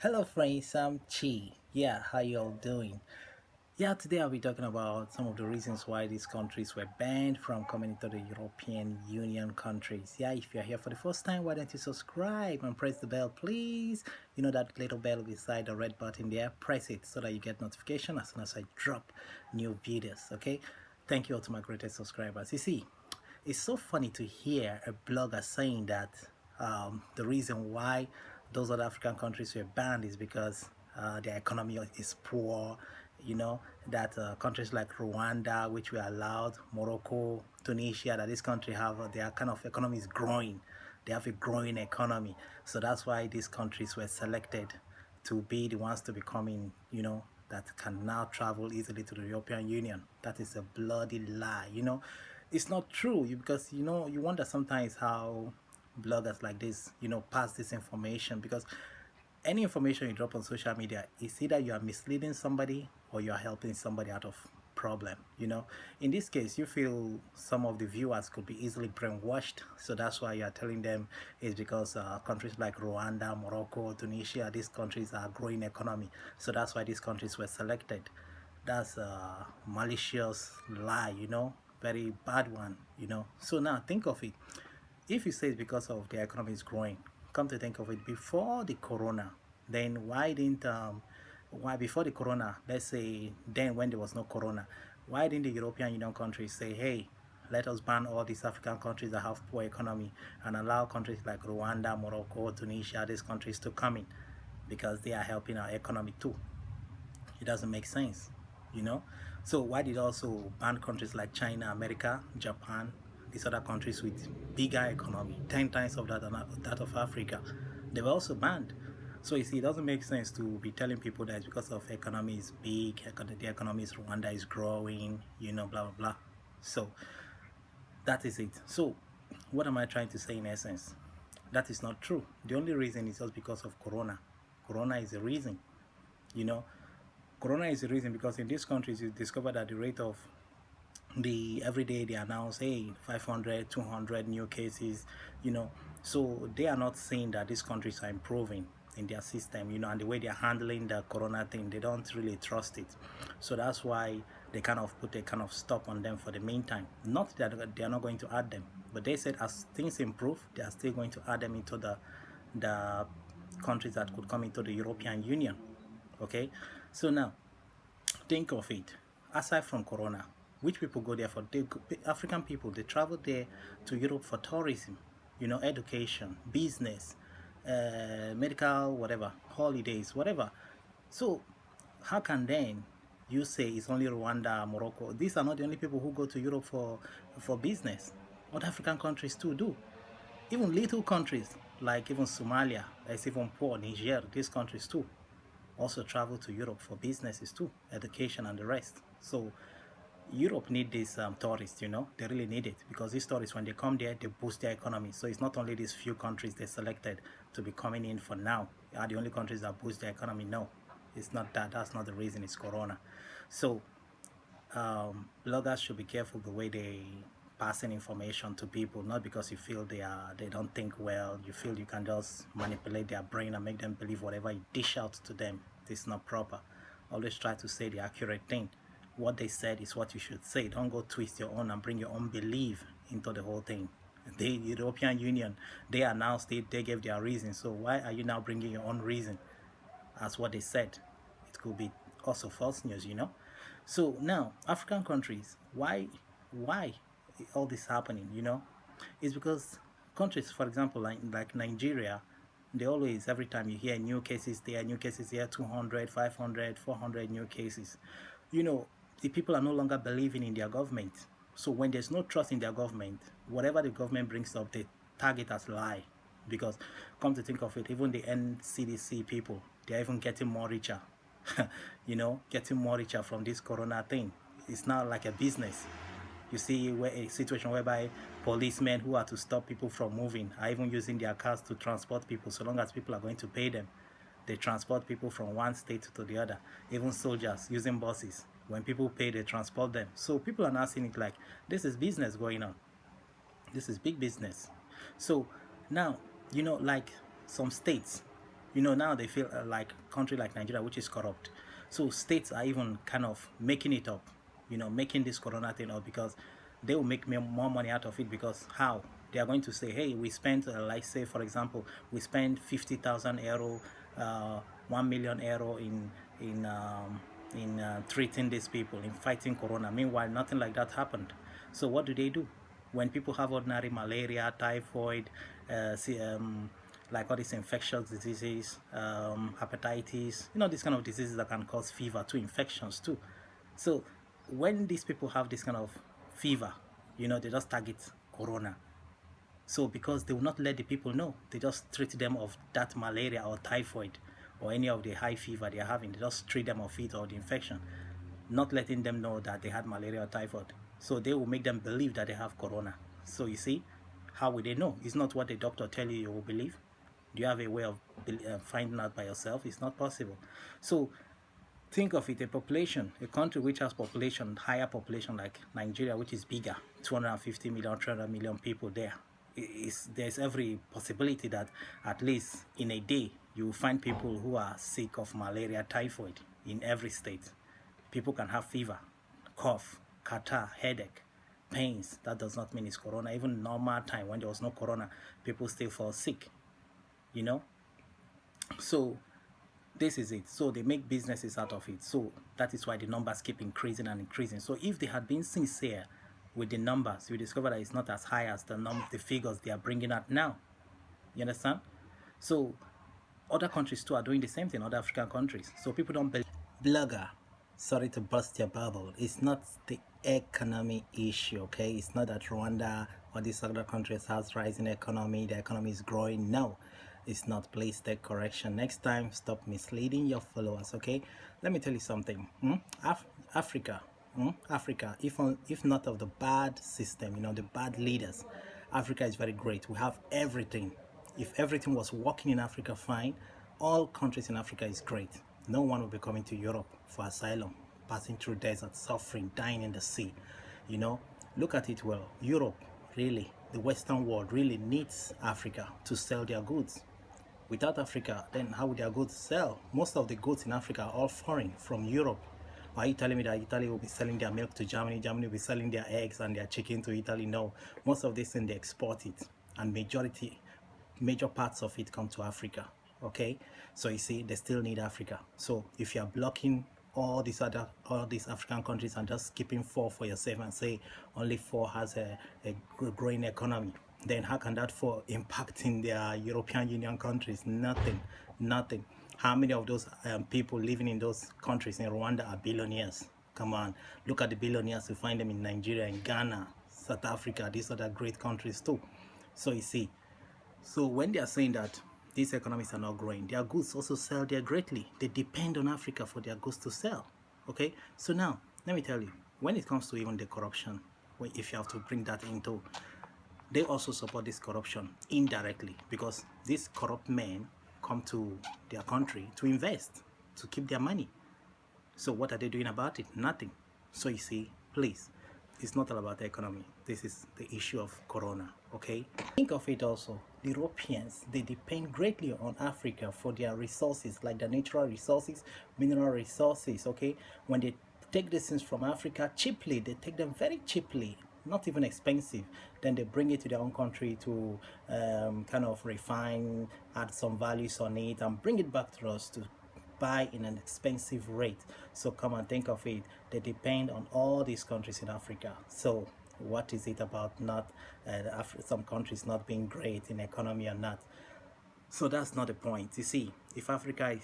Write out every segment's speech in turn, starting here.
Hello friends, I'm Chi. Yeah, how you all doing? Yeah, today I'll be talking about some of the reasons why these countries were banned from coming into the European Union countries. Yeah, if you're here for the first time, why don't you subscribe and press the bell, please? You know that little bell beside the red button there? Press it so that you get notification as soon as I drop new videos, okay? Thank you all to my greatest subscribers. You see, it's so funny to hear a blogger saying that the reason why those other African countries were banned is because their economy is poor. You know that countries like Rwanda, which were allowed, Morocco, Tunisia, that this country have their kind of economy is growing. They have a growing economy, so that's why these countries were selected to be the ones to be coming. That can now travel easily to the European Union. That is a bloody lie. It's not true because you wonder sometimes how bloggers like this pass this information, because any information you drop on social media is either you are misleading somebody or you are helping somebody out of problem. In this case, you feel some of the viewers could be easily brainwashed, so that's why you are telling them is because countries like Rwanda, Morocco, Tunisia, these countries are growing economy, so that's why these countries were selected. That's a malicious lie, very bad one. So now think of it. If you say it's because of the economy is growing, come to think of it, before the corona, then why before the corona, let's say then when there was no corona, why didn't the European Union countries say, hey, let us ban all these African countries that have poor economy and allow countries like Rwanda, Morocco, Tunisia, these countries to come in, because they are helping our economy too. It doesn't make sense, you know. So why did also ban countries like China, America, Japan, these other countries with bigger economy, 10 times of that of Africa? They were also banned. So you see, it doesn't make sense to be telling people that it's because of economy is big, the economy is Rwanda is growing, blah blah blah. So that is it. So what am I trying to say in essence? That is not true. The only reason is just because of Corona. Corona is the reason, you know. Corona is the reason because in these countries you discover that the rate of the every day they announce, hey, 500, 200 new cases, you know. So they are not saying that these countries are improving in their system, and the way they're handling the corona thing, they don't really trust it. So that's why they kind of put a kind of stop on them for the meantime. Not that they are not going to add them, but they said as things improve, they are still going to add them into the countries that could come into the European Union. Okay, so now think of it. Aside from Corona, which people go there for? African people, they travel there to Europe for tourism, education, business, medical, whatever, holidays, whatever. So how can then you say it's only Rwanda, Morocco? These are not the only people who go to Europe for business. Other African countries too do. Even little countries like even Somalia, that's even poor, Niger, these countries too also travel to Europe for businesses too, education and the rest. So Europe need these tourists, they really need it, because these tourists, when they come there, they boost their economy. So it's not only these few countries they selected to be coming in for now are the only countries that boost their economy. No, it's not that. That's not the reason. It's Corona. So bloggers should be careful the way they passing information to people, not because you feel they don't think well, you feel you can just manipulate their brain and make them believe whatever you dish out to them. It's not proper. Always try to say the accurate thing. What they said is what you should say. Don't go twist your own and bring your own belief into the whole thing. The European Union, they announced it, they gave their reason, so why are you now bringing your own reason as what they said? It could be also false news. So now African countries, why all this happening? It's because countries, for example, like Nigeria, they always, every time you hear new cases there, new cases here, 200, 500, 400 new cases. You know, the people are no longer believing in their government. So when there's no trust in their government, whatever the government brings up, they tag it as lie. Because come to think of it, even the NCDC people, they're even getting more richer. Getting more richer from this corona thing. It's now like a business. You see a situation whereby policemen who are to stop people from moving are even using their cars to transport people, so long as people are going to pay them. They transport people from one state to the other. Even soldiers using buses. When people pay, they transport them. So people are now seeing it like, this is business going on. This is big business. So now, like some states, Now they feel like a country like Nigeria, which is corrupt. So states are even kind of making it up, making this corona thing up because they will make more money out of it. Because how? They are going to say, hey, we spent, like say, for example, we spent 50,000 euro, 1 million euro in treating these people, in fighting corona. Meanwhile, nothing like that happened. So what do? When people have ordinary malaria, typhoid, like all these infectious diseases, hepatitis, these kind of diseases that can cause fever too, infections too. So when these people have this kind of fever, they just target corona. So because they will not let the people know, they just treat them of that malaria or typhoid or any of the high fever they are having. They just treat them of it or the infection, not letting them know that they had malaria or typhoid. So they will make them believe that they have corona. So you see, how will they know? It's not what the doctor tell you will believe. Do you have a way of finding out by yourself? It's not possible. So think of it, a country which has higher population like Nigeria, which is bigger, 250 million, 300 million people there. There's every possibility that at least in a day you will find people who are sick of malaria, typhoid in every state. People can have fever, cough, catarrh, headache, pains. That does not mean it's corona. Even normal time when there was no corona, people still fall sick, you know. So this is it. So they make businesses out of it. So that is why the numbers keep increasing and increasing. So if they had been sincere with the numbers, you discover that it's not as high as the figures they are bringing out now. You understand? So other countries too are doing the same thing, other African countries. So people don't believe. Blogger, sorry to burst your bubble. It's not the economy issue, okay? It's not that Rwanda or these other countries has rising economy, the economy is growing. No, it's not. Please take correction next time. Stop misleading your followers, okay? Let me tell you something. Africa, Africa, if not of the bad system, the bad leaders, Africa is very great. We have everything. If everything was working in Africa fine, all countries in Africa is great. No one will be coming to Europe for asylum, passing through deserts, suffering, dying in the sea. Look at it well. Europe, really, the Western world really needs Africa to sell their goods. Without Africa, then how would their goods sell? Most of the goods in Africa are all foreign from Europe. Are you telling me that Italy will be selling their milk to Germany? Germany will be selling their eggs and their chicken to Italy? No. Most of this thing they export it, and major parts of it come to Africa. Okay, so you see, they still need Africa. So if you are blocking all these African countries and just keeping 4 for yourself and say only 4 has a growing economy, then how can that 4 impact in their European Union countries? Nothing. How many of those people living in those countries in Rwanda are billionaires? Come on, look at the billionaires. You find them in Nigeria, in Ghana, South Africa, these other great countries too. So you see, so when they are saying that these economies are not growing, their goods also sell there greatly. They depend on Africa for their goods to sell. Okay, so now let me tell you, when it comes to even the corruption, if you have to bring that into, they also support this corruption indirectly, because these corrupt men come to their country to invest, to keep their money. So what are they doing about it? Nothing. So you see, please, it's not all about the economy. This is the issue of corona, okay? Think of it also. The Europeans, they depend greatly on Africa for their resources, like the natural resources, mineral resources, okay? When they take these things from Africa cheaply, they take them very cheaply, not even expensive. Then they bring it to their own country to kind of refine, add some values on it, and bring it back to us to buy in an expensive rate. So come and think of it, they depend on all these countries in Africa. So what is it about not some countries not being great in economy or not? So that's not the point. You see, if Africa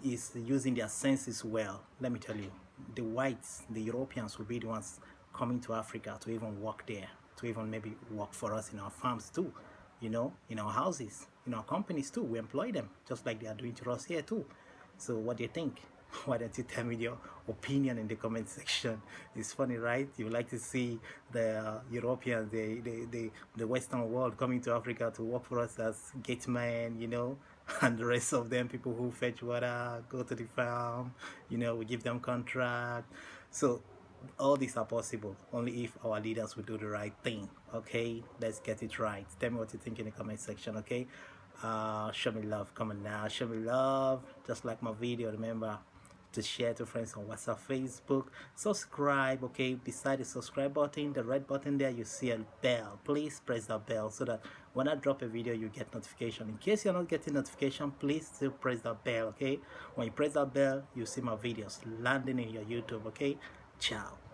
is using their senses well, let me tell you, the whites, the Europeans will be the ones coming to Africa to even work there, to even maybe work for us in our farms too, in our houses, in our companies too. We employ them just like they are doing to us here too. So what do you think? Why don't you tell me your opinion in the comment section? It's funny, right? You like to see the Europeans, the Western world coming to Africa to work for us as gate men, and the rest of them, people who fetch water, go to the farm, we give them contract. So all these are possible only if our leaders will do the right thing. Okay, let's get it right. Tell me what you think in the comment section. Okay, Show me love, come on now, show me love. Just like my video, remember to share to friends on WhatsApp, Facebook, subscribe. Okay, beside the subscribe button, the red button there, you see a bell. Please press that bell so that when I drop a video you get notification. In case you're not getting notification, please still press that bell. Okay, when you press that bell, you see my videos landing in your YouTube. Okay, ciao.